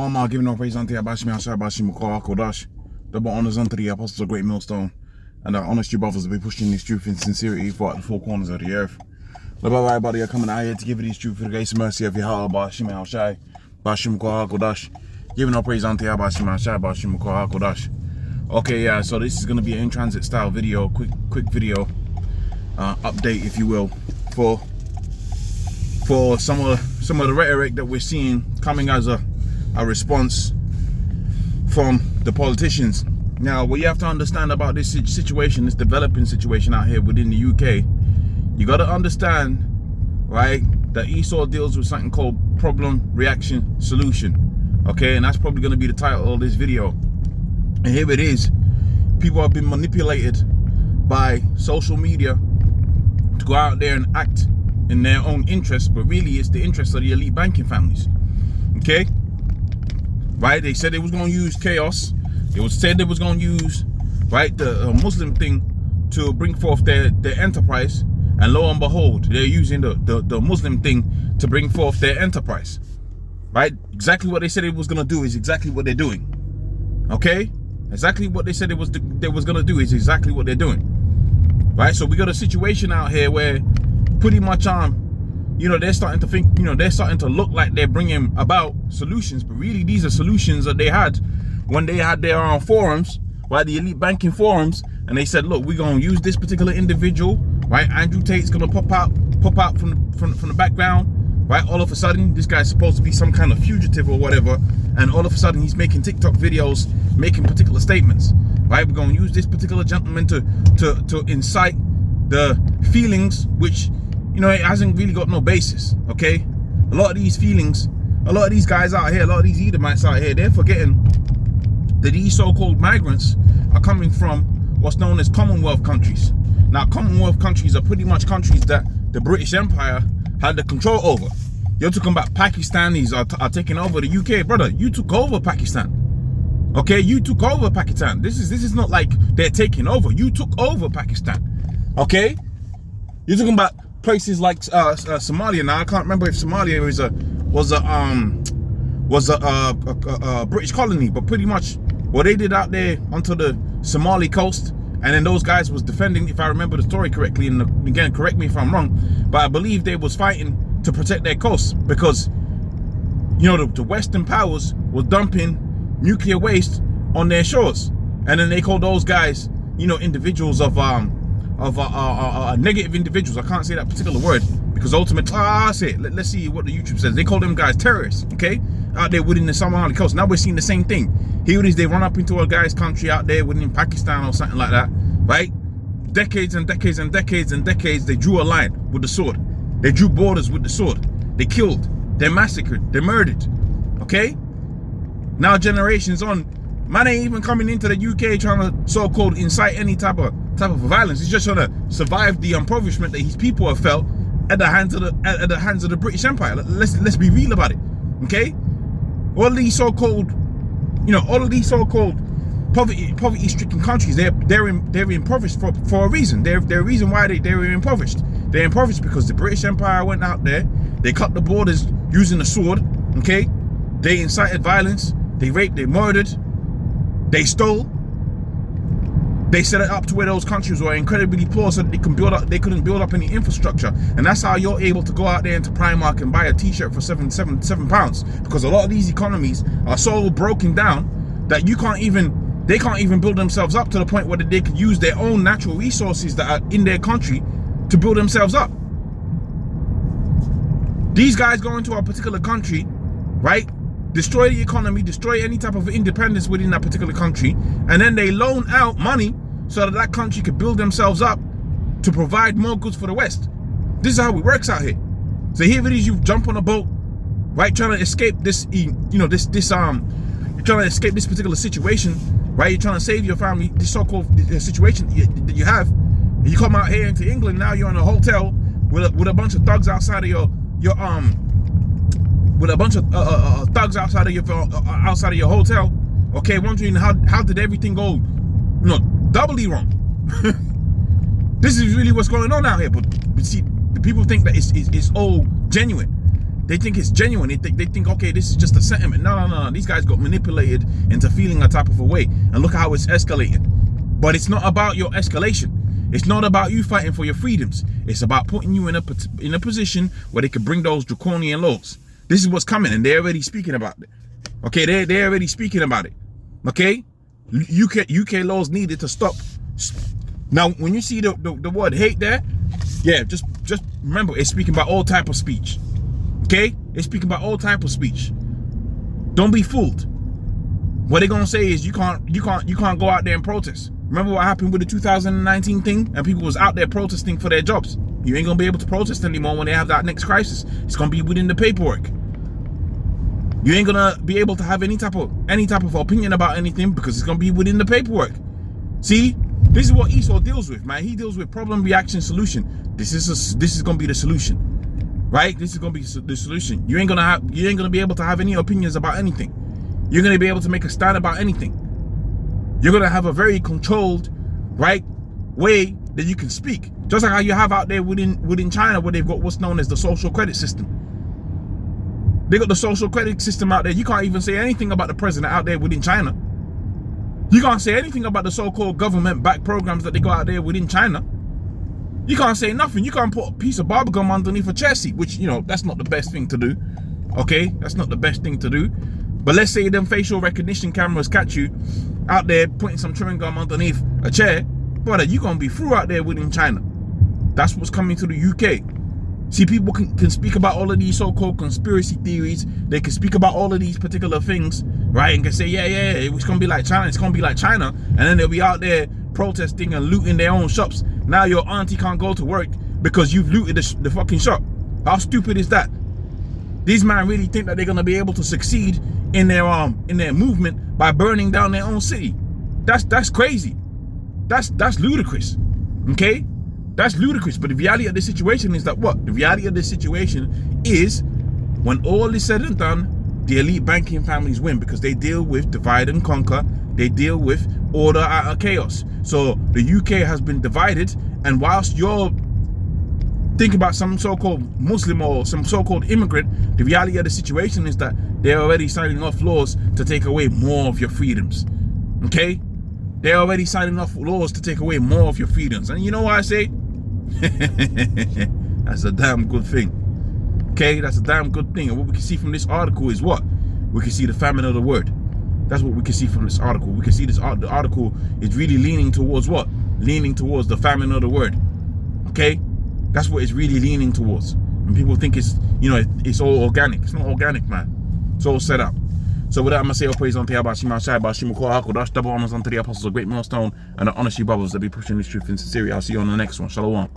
I'm giving no praise unto Abashi Masha Abashi Mukwa Kodash, double honors unto the apostles of great millstone, and our honest you brothers will be pushing this truth in sincerity throughout the four corners of the earth. Love everybody are coming out here to give you this truth for the grace and mercy of your heart, Abashi Masha Abashi Mukwa Kodash, giving no praise unto Abashi Masha Abashi Mukwa Kodash. Okay, yeah, so this is gonna be an in transit style video, quick video, update if you will, for some of the rhetoric that we're seeing coming as a response from the politicians. Now, what you have to understand about this situation, this developing situation out here within the UK, you got to understand, right, that Esau deals with something called problem, reaction, solution. Okay, and that's probably going to be the title of this video. And here it is. People have been manipulated by social media to go out there and act in their own interests, but really it's the interests of the elite banking families. Okay? Right? They said they was going to use chaos. It was said they was going to use, right, the Muslim thing to bring forth their enterprise. And lo and behold, they're using the Muslim thing to bring forth their enterprise. Right? Exactly what they said it was going to do is exactly what they're doing. Okay? Exactly what they said they was going to do is exactly what they're doing. Right? So we got a situation out here where pretty much they're starting to think, they're starting to look like they're bringing about solutions, but really these are solutions that they had when they had their own forums, right, the elite banking forums, and they said, look, we're going to use this particular individual, right, Andrew Tate's going to pop out from the background, right, all of a sudden, this guy's supposed to be some kind of fugitive or whatever, and all of a sudden he's making TikTok videos, making particular statements, right, we're going to use this particular gentleman to incite the feelings, which, it hasn't really got no basis, okay? A lot of these feelings, a lot of these guys out here, a lot of these Edomites out here, they're forgetting that these so-called migrants are coming from what's known as Commonwealth countries. Now, Commonwealth countries are pretty much countries that the British Empire had the control over. You're talking about Pakistanis are taking over the UK. Brother, you took over Pakistan. Okay, you took over Pakistan. This is not like they're taking over. You took over Pakistan. Okay? You're talking about places like Somalia. Now I can't remember if Somalia was a British colony, but pretty much what they did out there onto the Somali coast, and then those guys was defending, if I remember the story correctly, and again correct me if I'm wrong, but I believe they was fighting to protect their coast because the Western powers were dumping nuclear waste on their shores, and then they called those guys individuals of negative individuals. I can't say that particular word because ultimately, let's see what the YouTube says. They call them guys terrorists, okay? Out there within the Somali coast. Now we're seeing the same thing. Here it is, they run up into a guy's country out there within Pakistan or something like that, right? Decades and decades and decades and decades, they drew a line with the sword. They drew borders with the sword. They killed, they massacred, they murdered, okay? Now generations on, man ain't even coming into the UK trying to so-called incite any type of violence. He's just trying to survive the impoverishment that his people have felt at the hands of the British Empire. Let's be real about it, okay? All of these so-called, poverty-stricken countries, they're impoverished for a reason. They're a reason why they're impoverished. They're impoverished because the British Empire went out there, they cut the borders using a sword, okay? They incited violence, they raped, they murdered, they stole. They set it up to where those countries were incredibly poor so that they couldn't build up any infrastructure. And that's how you're able to go out there into Primark and buy a t-shirt for seven pounds. Because a lot of these economies are so broken down that they can't even build themselves up to the point where they could use their own natural resources that are in their country to build themselves up. These guys go into a particular country, right? Destroy the economy, destroy any type of independence within that particular country, and then they loan out money so that country could build themselves up to provide more goods for the West. This is how it works out here. So here it is, you jump on a boat, right, trying to escape this, you're trying to escape this particular situation, right? You're trying to save your family, this so-called situation that you have. And you come out here into England, now you're in a hotel with a bunch of thugs outside of your hotel, okay, wondering how did everything go, doubly wrong. This is really what's going on out here. But see, the people think that it's all genuine. They think it's genuine. They think, okay, this is just a sentiment. No. These guys got manipulated into feeling a type of a way. And look how it's escalated. But it's not about your escalation. It's not about you fighting for your freedoms. It's about putting you in a position where they can bring those draconian laws. This is what's coming, and they're already speaking about it. Okay, they're already speaking about it. Okay, UK laws needed to stop. Now, when you see the word hate there, yeah, just remember it's speaking about all type of speech. Okay, it's speaking about all type of speech. Don't be fooled. What they're gonna say is you can't go out there and protest. Remember what happened with the 2019 thing, and people was out there protesting for their jobs. You ain't gonna be able to protest anymore when they have that next crisis. It's gonna be within the paperwork. You ain't gonna be able to have any type of opinion about anything because it's gonna be within the paperwork. See, this is what Esau deals with, man. He deals with problem, reaction, solution. This is gonna be the solution, right? This is gonna be the solution. You ain't gonna be able to have any opinions about anything. You're gonna be able to make a stand about anything. You're gonna have a very controlled, right, way that you can speak. Just like how you have out there within China, where they've got what's known as the social credit system. They got the social credit system out there. You can't even say anything about the president out there within China. You can't say anything about the so-called government-backed programs that they got out there within China. You can't say nothing. You can't put a piece of bubblegum underneath a chair seat, which, you know, that's not the best thing to do. Okay? That's not the best thing to do. But let's say them facial recognition cameras catch you out there putting some chewing gum underneath a chair. Brother, you're going to be through out there within China. That's what's coming to the UK. See, people can speak about all of these so-called conspiracy theories. They can speak about all of these particular things, right? And can say, yeah, it's going to be like China. It's going to be like China. And then they'll be out there protesting and looting their own shops. Now your auntie can't go to work because you've looted the fucking shop. How stupid is that? These men really think that they're going to be able to succeed in their movement by burning down their own city. That's crazy. That's ludicrous. Okay? That's ludicrous. But the reality of the situation is that what? The reality of the situation is when all is said and done, the elite banking families win because they deal with divide and conquer. They deal with order out of chaos. So the UK has been divided, and whilst you're thinking about some so-called Muslim or some so-called immigrant, the reality of the situation is that they're already signing off laws to take away more of your freedoms. Okay? They're already signing off laws to take away more of your freedoms. And you know what I say? That's a damn good thing. Okay? That's a damn good thing. And what we can see from this article is what? We can see the famine of the word. That's what we can see from this article. We can see the article is really leaning towards what? Leaning towards the famine of the word. Okay? That's what it's really leaning towards. And people think it's, you know, it's all organic. It's not organic, man. It's all set up. So with that, I'm going to say all praise unto Yahweh Shema Shai Bashim Kodash, double honors unto the apostles of great millstone and the honest you brothers that be pushing this truth in sincerity. I'll see you on the next one. Shalom.